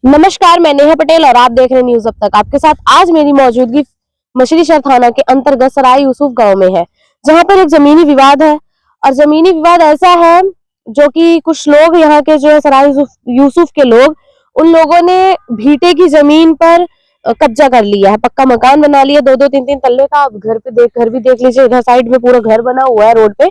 नमस्कार, मैं नेहा पटेल और आप देख रहे हैं न्यूज अब तक। आपके साथ आज मेरी मौजूदगी मछलीशहर थाना के अंतर्गत सराय यूसुफ गांव में है, जहां पर एक जमीनी विवाद है। और जमीनी विवाद ऐसा है जो कि कुछ लोग यहाँ के जो है सराय यूसुफ के लोग, उन लोगों ने भीटे की जमीन पर कब्जा कर लिया है, पक्का मकान बना लिया, 2-2 3-3 तल्ले का। आप घर भी देख लीजिए, इधर साइड में पूरा घर बना हुआ है रोड पे।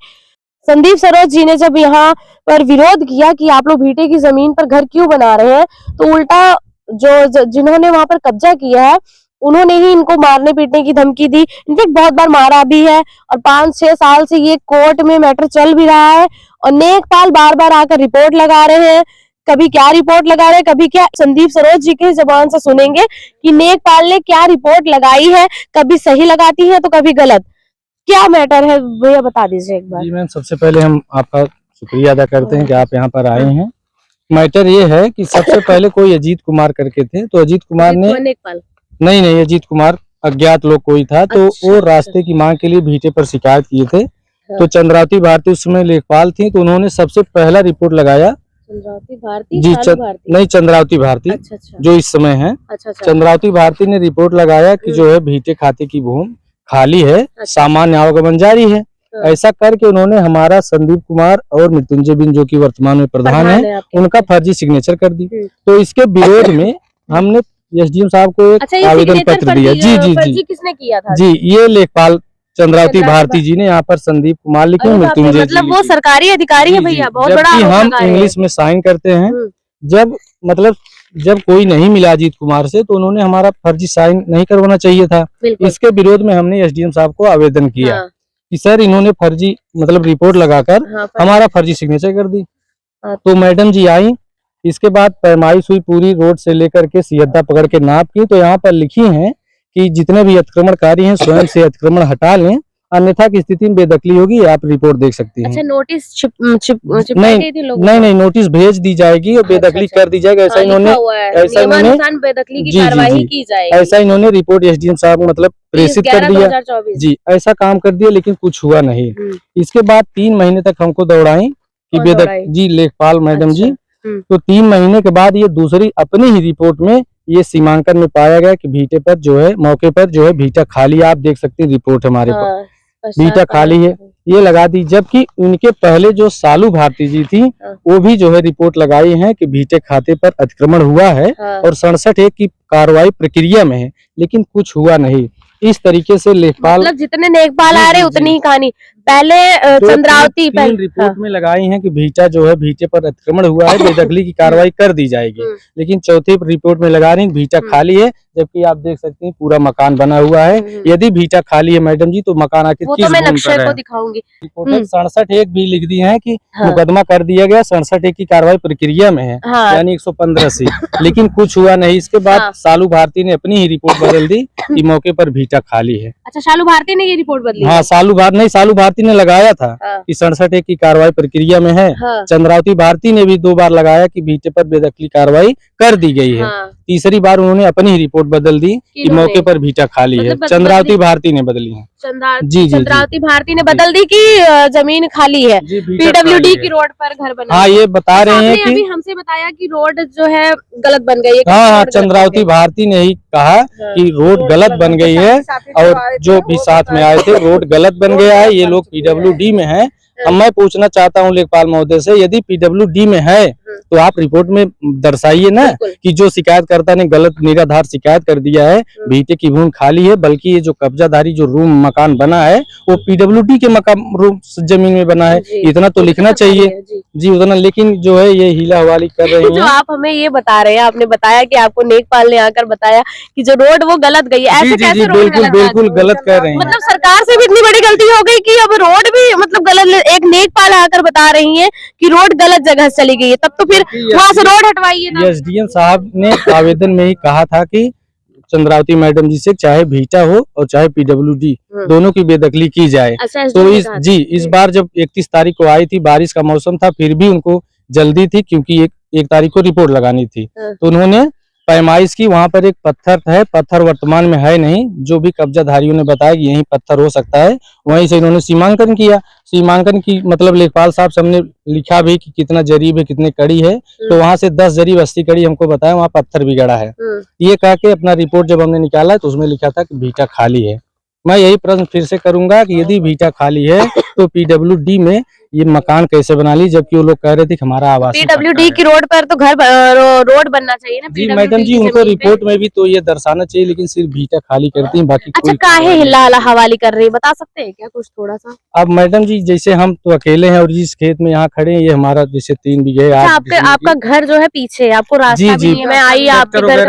संदीप सरोज जी ने जब यहाँ पर विरोध किया कि आप लोग भीटे की जमीन पर घर क्यों बना रहे हैं, तो उल्टा जिन्होंने वहां पर कब्जा किया है उन्होंने ही इनको मारने पीटने की धमकी दी। इनफेक्ट बहुत बार मारा भी है और 5-6 साल से ये कोर्ट में मैटर चल भी रहा है। और नेकपाल बार बार आकर रिपोर्ट लगा रहे हैं, कभी क्या रिपोर्ट लगा रहे हैं, कभी क्या। संदीप सरोज जी की जुबान से सुनेंगे कि नेकपाल ने क्या रिपोर्ट लगाई है, कभी सही लगाती है तो कभी गलत। क्या मैटर है भैया, बता दीजिए एक बार। जी मैम, सबसे पहले हम आपका शुक्रिया अदा करते हैं कि आप यहाँ पर आए हैं। मैटर ये है कि सबसे पहले कोई अजीत कुमार करके थे, तो अजीत कुमार ने नहीं अजीत कुमार अज्ञात लोग कोई था, तो वो रास्ते की मांग के लिए भीटे पर शिकायत किए थे। तो चंद्रावती भारती उस समय लेखपाल थी, तो उन्होंने सबसे पहला रिपोर्ट लगाया। चंद्रावती भारती जी नहीं, चंद्रावती भारती जो इस समय है। चंद्रावती भारती ने रिपोर्ट लगाया कि जो है भीटे खाते की भूमि खाली है, सामान्य आवागमन जारी है। ऐसा करके उन्होंने हमारा संदीप कुमार और मृत्युंजय बिन जो कि वर्तमान में प्रधान है, उनका फर्जी सिग्नेचर कर दी। तो इसके विरोध में हमने एसडीएम साहब को एक आवेदन पत्र दिया। जी किसने किया था? जी ये लेखपाल चंद्रावती भारती जी ने यहाँ पर संदीप कुमार लिखे, मृत्युंजय मतलब वो सरकारी अधिकारी है भैया, बहुत बड़ा। हम इंग्लिश में साइन करते हैं। जब कोई नहीं मिला अजीत कुमार से, तो उन्होंने हमारा फर्जी साइन नहीं करवाना चाहिए था। इसके विरोध में हमने एसडीएम साहब को आवेदन किया कि सर इन्होंने फर्जी रिपोर्ट लगाकर हमारा फर्जी सिग्नेचर कर दी। तो मैडम जी आई, इसके बाद पैमाइश हुई पूरी, रोड से लेकर के सियद्दा पकड़ के नाप की। तो यहाँ पर लिखी है कि जितने भी अतिक्रमणकारी हैं स्वयं से अतिक्रमण हटा लें, अन्यथा की स्थिति में बेदखली होगी। आप रिपोर्ट देख सकती हैं। अच्छा, नोटिस नहीं नोटिस भेज दी जाएगी और बेदखली कर दी जाएगी। ऐसा इन्होंने बेदखली की कार्रवाई की जाएगी। ऐसा इन्होंने रिपोर्ट एसडीएम साहब प्रेषित कर दिया। जी ऐसा काम कर दिया, लेकिन कुछ हुआ नहीं। इसके बाद 3 महीने तक हमको दौड़ाई कि बेदखली जी लेखपाल मैडम जी। तो 3 महीने के बाद ये दूसरी अपनी ही रिपोर्ट में ये सीमांकन में पाया गया कि भीटे पर जो है मौके पर जो है भीटा खाली। आप देख सकते हैं रिपोर्ट हमारे पास भीटा खाली है, ये लगा दी। जबकि उनके पहले जो सालू भारती जी थी, वो भी जो है रिपोर्ट लगाई है कि भीटे खाते पर अतिक्रमण हुआ है और 67(1) की कार्रवाई प्रक्रिया में है, लेकिन कुछ हुआ नहीं। इस तरीके से लेखपाल जितने नेकपाल आ रहे उतनी ही कहानी। पहले चंद्रावती रिपोर्ट में लगाई है कि भीटा जो है भीटे पर अतिक्रमण हुआ है, बेदखली की कार्रवाई कर दी जाएगी। लेकिन चौथी रिपोर्ट में लगा रही है भीटा खाली है, जबकि आप देख सकते हैं पूरा मकान बना हुआ है। यदि भीटा खाली है मैडम जी, तो मकान आखिर किस भूमि पर है? दिखाऊंगी। रिपोर्ट 67(1) भी लिख दी है कि मुकदमा कर दिया गया, 67(1) की कार्रवाई प्रक्रिया में है, यानी 115 से। लेकिन कुछ हुआ नहीं। इसके बाद सालू भारती ने अपनी ही रिपोर्ट बदल दी कि मौके पर भीटा खाली है। अच्छा, सालू भारती ने ये रिपोर्ट बदली? हाँ, सालू भारती ने लगाया था कि 67(1) की कार्रवाई प्रक्रिया में है। चंद्रावती भारती ने भी 2 बार लगाया कि भीटे पर बेदखली कार्रवाई कर दी गई है। तीसरी बार उन्होंने अपनी ही रिपोर्ट बदल दी कि मौके पर भीटा खाली है। चंद्रावती भारती ने बदली है। चंद्रावती भारती ने बदल दी कि जमीन खाली है, पीडब्ल्यूडी की रोड पर घर बना। हाँ, ये बता रहे हैं कि हमसे बताया कि रोड जो है गलत बन गई है। हाँ, चंद्रावती भारती ने ही कहा कि रोड गलत बन गई है, और जो भी साथ में आए थे रोड गलत बन गया है। ये लोग पीडब्ल्यूडी में है। अब मैं पूछना चाहता हूँ लेखपाल महोदय से, यदि पीडब्ल्यूडी में है तो आप रिपोर्ट में दर्शाइए ना कि जो शिकायतकर्ता ने गलत निराधार शिकायत कर दिया है, भीटे की भूमि खाली है, बल्कि ये जो कब्जाधारी जो रूम मकान बना है वो पीडब्ल्यूडी के मकान रूम जमीन में बना है। इतना तो लिखना चाहिए जी उतना। लेकिन जो है ये हीला हवाली कर रहे हैं। जो आप हमें ये बता रहे हैं, आपने बताया कि आपको नेकपाल ने आकर बताया कि जो रोड वो गलत गई है। ऐसे कैसे बिल्कुल गलत कर रहे हैं। मतलब सरकार से भी इतनी बड़ी गलती हो गई कि अब रोड भी मतलब गलत। एक नेकपाल आकर बता रही है कि रोड गलत जगह से चली गई है, तब तो फिर वहाँ से रोड हटवाइए ना। एसडीएम साहब ने आवेदन में ही कहा था कि चंद्रावती मैडम जी से चाहे भीटा हो और चाहे पीडब्ल्यूडी दोनों की बेदखली की जाए। तो इस बार जब 31 तारीख को आई थी, बारिश का मौसम था, फिर भी उनको जल्दी थी क्योंकि एक तारीख को रिपोर्ट लगानी थी। तो उन्होंने पैमाइश की, वहां पर एक पत्थर है, पत्थर वर्तमान में है नहीं, जो भी कब्जाधारियों ने बताया कि यही पत्थर हो सकता है, वहीं से इन्होंने सीमांकन किया। सीमांकन की मतलब लेखपाल साहब सबने लिखा भी कि कितना जरीब है, कितने कड़ी है, तो वहां से 10 जरीब 80 कड़ी हमको बताया, वहाँ पत्थर भी गड़ा है। ये कह के अपना रिपोर्ट जब हमने निकाला तो उसमें लिखा था कि भीटा खाली है। मैं यही प्रश्न फिर से करूंगा कि यदि भीटा खाली है तो पीडब्ल्यूडी में ये मकान कैसे बना ली, जबकि वो लोग कह रहे थे कि हमारा आवासीय पीडब्ल्यूडी की रोड पर तो रोड बनना चाहिए ना। जी मैडम जी, उनको रिपोर्ट में भी तो ये दर्शाना चाहिए, लेकिन सिर्फ भीटा खाली करती हैं, बाकी अच्छा, काहे हिला हवाली कर रही है, बता सकते हैं क्या कुछ थोड़ा सा? अब मैडम जी, जैसे हम तो अकेले हैं और जिस खेत में यहाँ खड़े हैं, ये हमारा जैसे 3 बीघे है। अच्छा, आपका घर जो है पीछे है, आपको रास्ता भी नहीं है। मैं आई आपके घर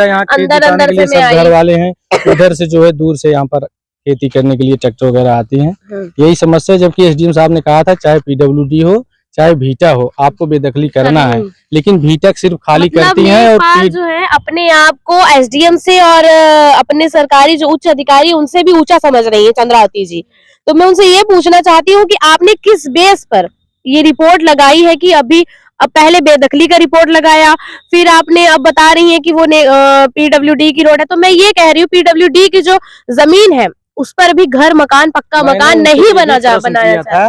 अंदर से, मैं आई। घर वाले हैं उधर से जो है दूर से यहाँ पर खेती करने के लिए ट्रैक्टर वगैरह आती हैं, यही समस्या है। जबकि एसडीएम साहब ने कहा था चाहे पीडब्ल्यूडी हो चाहे भीटा हो, आपको बेदखली करना है, लेकिन भीटा सिर्फ खाली करती हैं। और जो है अपने आप को एसडीएम से और अपने सरकारी जो उच्च अधिकारी उनसे भी ऊंचा समझ रही है चंद्रावती जी। तो मैं उनसे ये पूछना चाहती हूँ कि आपने किस बेस पर ये रिपोर्ट लगाई है कि अभी अब पहले बेदखली का रिपोर्ट लगाया, फिर आपने अब बता रही है कि वो पीडब्ल्यूडी की रोड है। तो मैं ये कह रही हूँ पीडब्ल्यूडी की जो जमीन है उस पर भी घर मकान पक्का मकान नहीं बनाया था।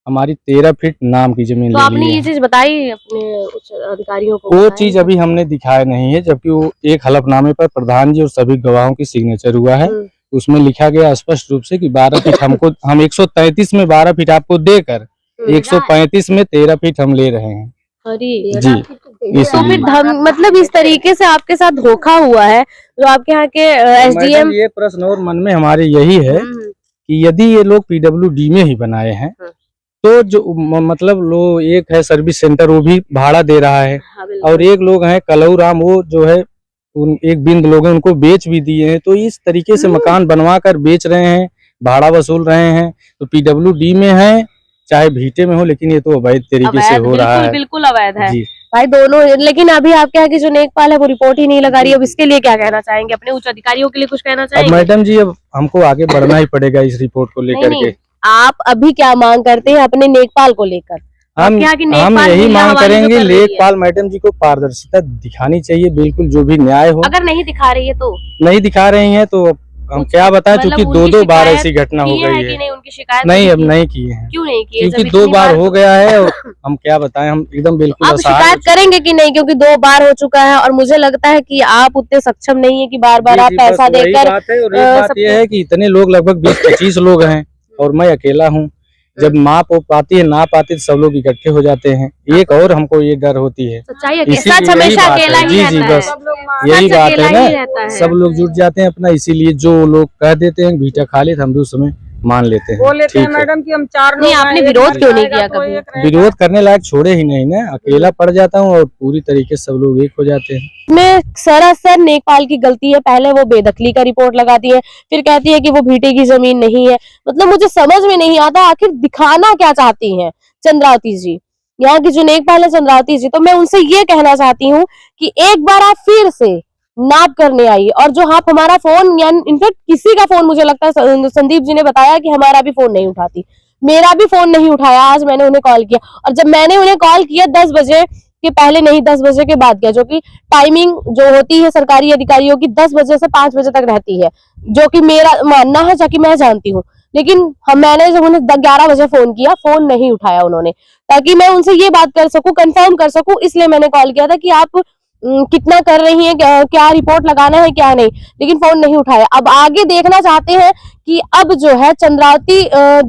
हमारी 13 फीट नाम की जमीन। तो आपने ये चीज बताई अपने उच्च अधिकारियों को? वो चीज अभी हमने दिखाया नहीं है, जबकि वो एक हलफनामे पर प्रधान जी और सभी गवाहों की सिग्नेचर हुआ है। उसमें लिखा गया स्पष्ट रूप से कि 12 फीट हम 133 में 12 फीट आपको देकर 135 में 13 फीट हम ले रहे हैं। जी, तो फिर मतलब इस तरीके से आपके साथ धोखा हुआ है जो आपके यहाँ के एसडीएम। ये प्रश्न और मन में हमारे यही है कि यदि ये लोग पीडब्ल्यूडी में ही बनाए हैं तो जो मतलब लोग, एक है सर्विस सेंटर वो भी भाड़ा दे रहा है, और एक लोग हैं कलऊ राम, वो जो है एक बिंद लोग हैं उनको बेच भी दिए हैं। तो इस तरीके से मकान बनवा कर बेच रहे हैं, भाड़ा वसूल रहे हैं। तो पीडब्ल्यूडी में है चाहे भीटे में हो, लेकिन ये तो अवैध तरीके से हो रहा है। बिल्कुल अवैध है भाई दोनों। लेकिन अभी आपके यहाँ की जो नेकपाल है वो रिपोर्ट ही नहीं लगा रही है। अब इसके लिए क्या कहना चाहेंगे? अपने उच्च अधिकारियों के लिए कुछ कहना चाहेंगे? अब मैडम जी, अब हमको आगे बढ़ना ही पड़ेगा इस रिपोर्ट को लेकर के। आप अभी क्या मांग करते हैं अपने नेकपाल को लेकर? हम यही मांग करेंगे, लेखपाल मैडम जी को पारदर्शिता दिखानी चाहिए, बिल्कुल जो भी न्याय हो। अगर नहीं दिखा रही है तो नहीं दिखा रही है तो हम क्या बताएं, क्योंकि 2 बार ऐसी घटना हो गई है। उनकी शिकायत नहीं, अब नहीं किए हैं। क्यों नहीं किए? क्योंकि 2 बार हो गया है और हम क्या बताएं, हम एकदम बिल्कुल आप शिकायत करेंगे कि नहीं? क्योंकि 2 बार हो चुका है और मुझे लगता है कि आप उतने सक्षम नहीं है कि बार-बार आप पैसा देकर। और एक बात यह है कि इतने लोग लगभग 20-25 लोग हैं और मैं अकेला हूँ। जब माप पाती है ना पाती तो सब लोग इकट्ठे हो जाते हैं। एक और हमको ये डर होती है, सच हमेशा अकेला ही रहता है। जी बस यही बात है ना, सब लोग जुट जाते हैं अपना। इसीलिए जो लोग कह देते हैं भीटा खाली, हम भी उस समय मान लेते हैं। बोल लेते हैं मैडम कि हम 4 लोग। नहीं, आपने विरोध क्यों नहीं किया कभी? विरोध करने लायक छोड़े ही नहीं ना, अकेला पड़ जाता हूँ और पूरी तरीके से सब लोग एक हो जाते हैं। में सरासर नेकपाल की गलती है। पहले वो बेदखली का रिपोर्ट लगाती है, फिर कहती है कि वो भीटे की जमीन नहीं है। मतलब मुझे समझ में नहीं आता आखिर दिखाना क्या चाहती हैं चंद्रावती जी, यहाँ की जो नेकपाल है चंद्रावती जी। तो मैं उनसे ये कहना चाहती हूँ कि एक बार आप फिर से नाप करने आइए। और जो आप हमारा फोन, यानी इनफेक्ट किसी का फोन, मुझे लगता है संदीप जी ने बताया कि हमारा भी फोन नहीं उठाती, मेरा भी फोन नहीं उठाया। आज मैंने उन्हें कॉल किया और जब मैंने उन्हें कॉल किया 10 बजे के पहले नहीं, 10 बजे के बाद किया, जो कि टाइमिंग जो होती है सरकारी अधिकारियों की 10 बजे से 5 बजे तक रहती है, जो कि मेरा मानना है, जाकि मैं जानती हूँ। लेकिन मैंने जब उन्हें 11 बजे फोन किया, फोन नहीं उठाया उन्होंने, ताकि मैं उनसे ये बात कर सकूं, कंफर्म कर सकूं। इसलिए मैंने कॉल किया था कि आप कितना कर रही हैं, क्या रिपोर्ट लगाना है क्या नहीं, लेकिन फोन नहीं उठाया। अब आगे देखना चाहते हैं कि अब जो है चंद्रावती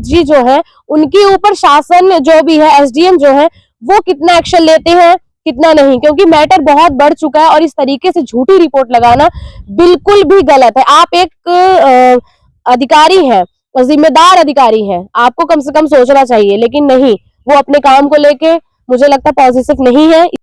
जी जो है उनके ऊपर शासन जो भी है, एसडीएम जो है, वो कितना एक्शन लेते हैं कितना नहीं, क्योंकि मैटर बहुत बढ़ चुका है और इस तरीके से झूठी रिपोर्ट लगाना बिल्कुल भी गलत है। आप एक अधिकारी हैं, जिम्मेदार अधिकारी हैं, आपको कम से कम सोचना चाहिए, लेकिन नहीं, वो अपने काम को लेके मुझे लगता है पॉजिटिव नहीं है।